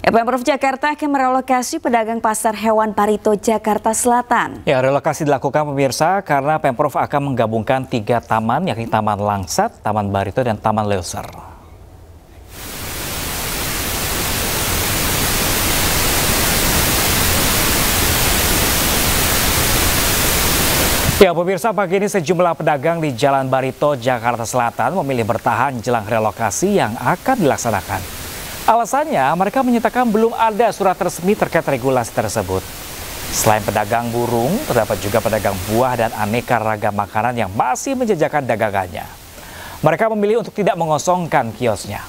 Pemprov Jakarta akan merelokasi pedagang pasar hewan Barito, Jakarta Selatan. Ya, relokasi dilakukan pemirsa karena Pemprov akan menggabungkan 3 taman, yakni Taman Langsat, Taman Barito, dan Taman Leuser. Ya, pemirsa, pagi ini sejumlah pedagang di Jalan Barito, Jakarta Selatan memilih bertahan jelang relokasi yang akan dilaksanakan. Alasannya, mereka menyatakan belum ada surat resmi terkait regulasi tersebut. Selain pedagang burung, terdapat juga pedagang buah dan aneka ragam makanan yang masih menjajakan dagangannya. Mereka memilih untuk tidak mengosongkan kiosnya.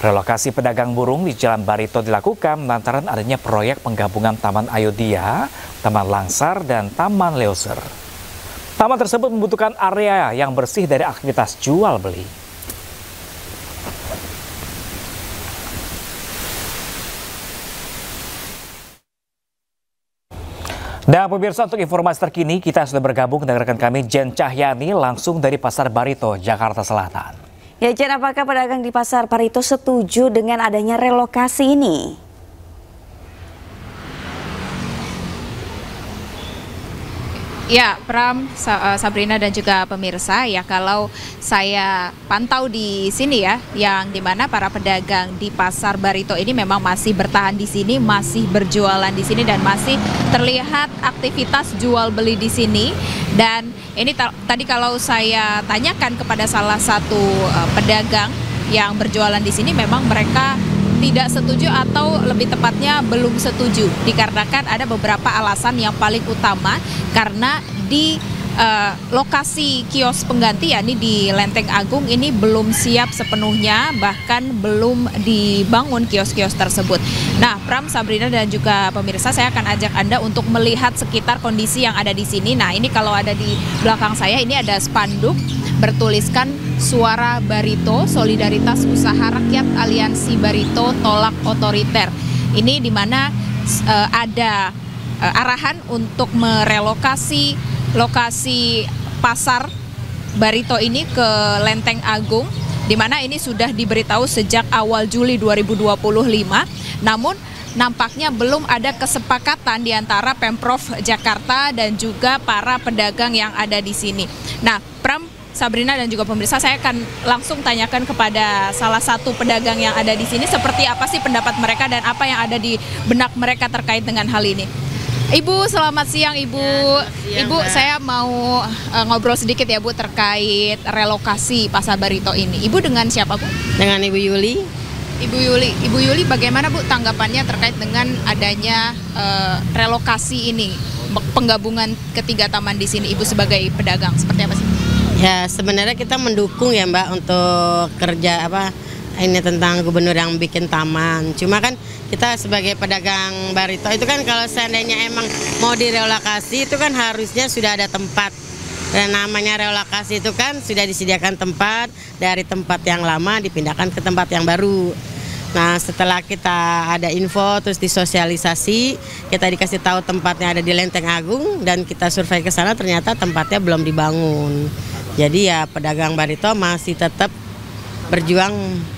Relokasi pedagang burung di Jalan Barito dilakukan lantaran adanya proyek penggabungan Taman Ayodhya, Taman Langsar, dan Taman Leuser. Taman tersebut membutuhkan area yang bersih dari aktivitas jual beli. Dan pemirsa, untuk informasi terkini kita sudah bergabung dengan rekan kami Jen Cahyani langsung dari Pasar Barito, Jakarta Selatan. Ya Jen, apakah pedagang di Pasar Barito setuju dengan adanya relokasi ini? Ya, Pram, Sabrina dan juga pemirsa, ya kalau saya pantau di sini ya, yang dimana para pedagang di Pasar Barito ini memang masih bertahan di sini, masih berjualan di sini dan masih terlihat aktivitas jual beli di sini. Dan ini tadi kalau saya tanyakan kepada salah satu pedagang yang berjualan di sini, memang mereka tidak setuju atau lebih tepatnya belum setuju dikarenakan ada beberapa alasan yang paling utama karena di lokasi kios pengganti yakni di Lenteng Agung ini belum siap sepenuhnya, bahkan belum dibangun kios-kios tersebut. Nah, Pram, Sabrina dan juga pemirsa, saya akan ajak Anda untuk melihat sekitar kondisi yang ada di sini. Nah, ini kalau ada di belakang saya ini ada spanduk bertuliskan Suara Barito, Solidaritas Usaha Rakyat Aliansi Barito Tolak Otoriter. Ini di mana ada arahan untuk merelokasi lokasi Pasar Barito ini ke Lenteng Agung, di mana ini sudah diberitahu sejak awal Juli 2025. Namun nampaknya belum ada kesepakatan di antara Pemprov Jakarta dan juga para pedagang yang ada di sini. Nah, Pram, Sabrina dan juga pemirsa, saya akan langsung tanyakan kepada salah satu pedagang yang ada di sini seperti apa sih pendapat mereka dan apa yang ada di benak mereka terkait dengan hal ini. Ibu, selamat siang Ibu. Ya, Ibu, saya mau ngobrol sedikit ya Bu terkait relokasi Pasar Barito ini. Ibu dengan siapa Bu? Dengan Ibu Yuli. Ibu Yuli, bagaimana Bu tanggapannya terkait dengan adanya relokasi ini, penggabungan ketiga taman di sini? Ibu sebagai pedagang, seperti apa sih? Ya, sebenarnya kita mendukung ya Mbak untuk kerja ini tentang gubernur yang bikin taman. Cuma kan kita sebagai pedagang Barito itu kan kalau seandainya emang mau direlokasi itu kan harusnya sudah ada tempat. Dan namanya relokasi itu kan sudah disediakan tempat, dari tempat yang lama dipindahkan ke tempat yang baru. Nah, setelah kita ada info terus disosialisasi, kita dikasih tahu tempatnya ada di Lenteng Agung dan kita survei ke sana ternyata tempatnya belum dibangun. Jadi ya pedagang Barito masih tetap berjuang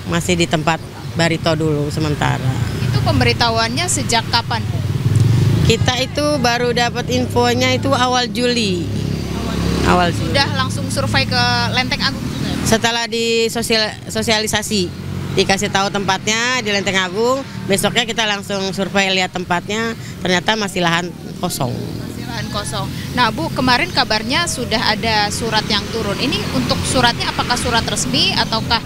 masih di tempat Barito dulu sementara. Itu pemberitahuannya sejak kapan? Kita itu baru dapat infonya itu awal Juli. Awal Juli. Sudah langsung survei ke Lenteng Agung? Setelah disosialisasi, dikasih tahu tempatnya di Lenteng Agung, besoknya kita langsung survei lihat tempatnya, ternyata masih lahan kosong. Kosong. Nah Bu, kemarin kabarnya sudah ada surat yang turun. Ini untuk suratnya apakah surat resmi ataukah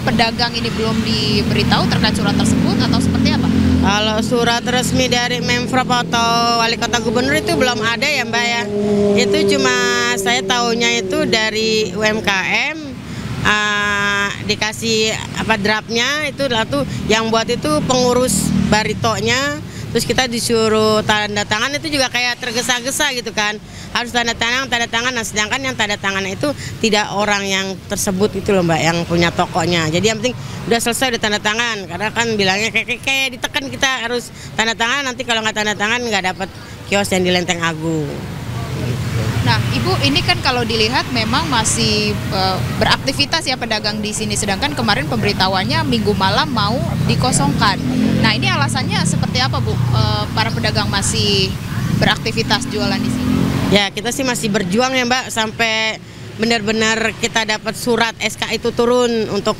pedagang ini belum diberitahu terkait surat tersebut atau seperti apa? Kalau surat resmi dari Pemprov atau Wali Kota Gubernur itu belum ada ya Mbak ya. Itu cuma saya tahunya itu dari UMKM dikasih draftnya itu tuh yang buat itu pengurus Baritonya. Terus kita disuruh tanda tangan itu juga kayak tergesa-gesa gitu kan. Harus tanda tangan. Nah sedangkan yang tanda tangan itu tidak orang yang tersebut itu loh Mbak, yang punya tokonya. Jadi yang penting udah selesai udah tanda tangan. Karena kan bilangnya kayak ditekan kita harus tanda tangan. Nanti kalau nggak tanda tangan nggak dapat kios yang di Lenteng Agung. Nah, Ibu, ini kan kalau dilihat memang masih beraktivitas ya pedagang di sini. Sedangkan kemarin pemberitahuannya minggu malam mau dikosongkan. Nah, ini alasannya seperti apa, Bu? Para pedagang masih beraktivitas jualan di sini? Ya, kita sih masih berjuang ya Mbak, sampai benar-benar kita dapat surat SK itu turun untuk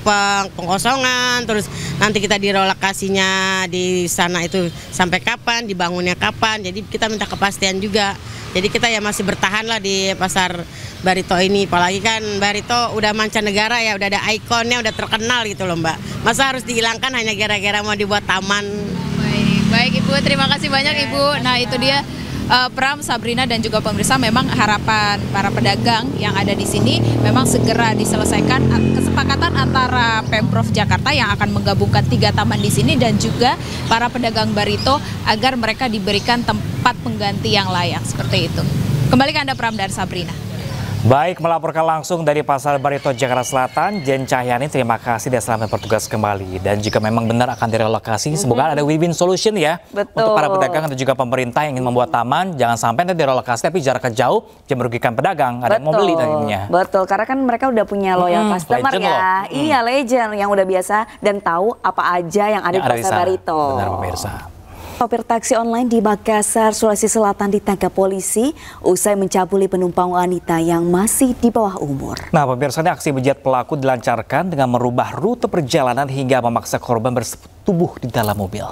pengosongan, terus nanti kita direlokasinya di sana itu sampai kapan, dibangunnya kapan, jadi kita minta kepastian juga. Jadi kita ya masih bertahan lah di pasar Barito ini, apalagi kan Barito udah mancanegara ya, udah ada ikonnya, udah terkenal gitu loh Mbak. Masa harus dihilangkan hanya gara-gara mau dibuat taman. Baik Ibu, terima kasih banyak Ibu. Nah itu dia Pram, Sabrina dan juga pemirsa, memang harapan para pedagang yang ada di sini memang segera diselesaikan kesepakatan antara Pemprov Jakarta yang akan menggabungkan 3 taman di sini dan juga para pedagang Barito agar mereka diberikan tempat pengganti yang layak seperti itu. Kembali ke Anda Pram dan Sabrina. Baik, melaporkan langsung dari Pasar Barito, Jakarta Selatan, Jen Cahyani, terima kasih dan selamat bertugas kembali. Dan jika memang benar akan direlokasi, semoga ada win-win solution ya. Betul. Untuk para pedagang dan juga pemerintah yang ingin membuat taman, jangan sampai nanti direlokasi tapi jaraknya jauh, yang merugikan pedagang, ada yang mau beli nantinya. Betul, karena kan mereka udah punya loyal customer ya. Iya, legend yang udah biasa dan tahu apa aja yang ada di Pasar Barito. Benar pemirsa. Sopir taksi online di Makassar, Sulawesi Selatan ditangkap polisi usai mencabuli penumpang wanita yang masih di bawah umur. Nah pemirsa, aksi bejat pelaku dilancarkan dengan merubah rute perjalanan hingga memaksa korban bersetubuh di dalam mobil.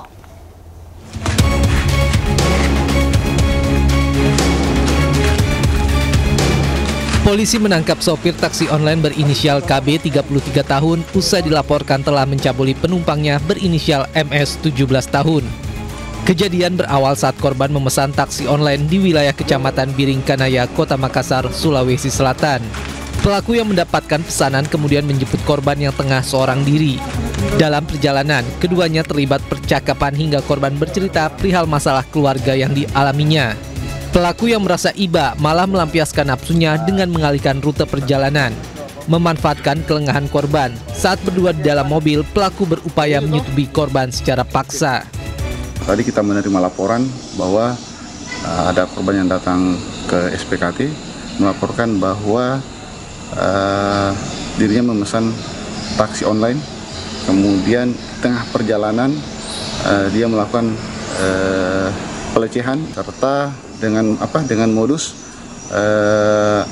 Polisi menangkap sopir taksi online berinisial KB 33 tahun usai dilaporkan telah mencabuli penumpangnya berinisial MS 17 tahun. Kejadian berawal saat korban memesan taksi online di wilayah Kecamatan Biringkanaya, Kota Makassar, Sulawesi Selatan. Pelaku yang mendapatkan pesanan kemudian menjemput korban yang tengah seorang diri. Dalam perjalanan, keduanya terlibat percakapan hingga korban bercerita perihal masalah keluarga yang dialaminya. Pelaku yang merasa iba malah melampiaskan nafsunya dengan mengalihkan rute perjalanan. Memanfaatkan kelengahan korban, saat berdua di dalam mobil, pelaku berupaya menyetubuhi korban secara paksa. Tadi kita menerima laporan bahwa ada korban yang datang ke SPKT melaporkan bahwa dirinya memesan taksi online, kemudian tengah perjalanan dia melakukan pelecehan serta dengan modus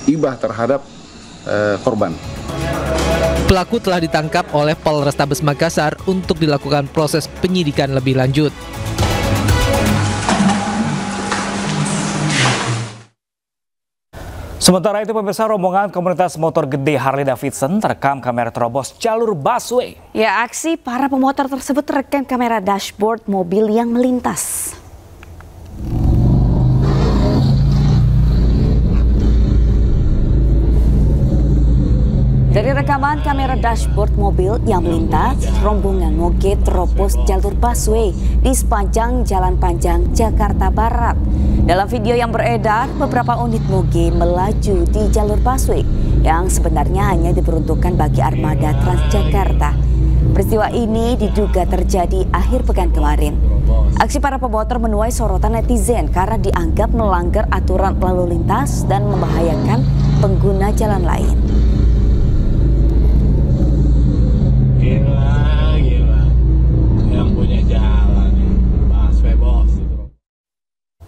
ibah terhadap korban. Pelaku telah ditangkap oleh Polrestabes Makassar untuk dilakukan proses penyidikan lebih lanjut. Sementara itu pemirsa, rombongan komunitas motor gede Harley Davidson terekam kamera terobos jalur busway. Ya, aksi para pemotor tersebut terekam kamera dashboard mobil yang melintas. Dari rekaman kamera dashboard mobil yang melintas, rombongan moge terobos jalur busway di sepanjang Jalan Panjang, Jakarta Barat. Dalam video yang beredar, beberapa unit moge melaju di jalur busway yang sebenarnya hanya diperuntukkan bagi armada Transjakarta. Peristiwa ini diduga terjadi akhir pekan kemarin. Aksi para pemotor menuai sorotan netizen karena dianggap melanggar aturan lalu lintas dan membahayakan pengguna jalan lain.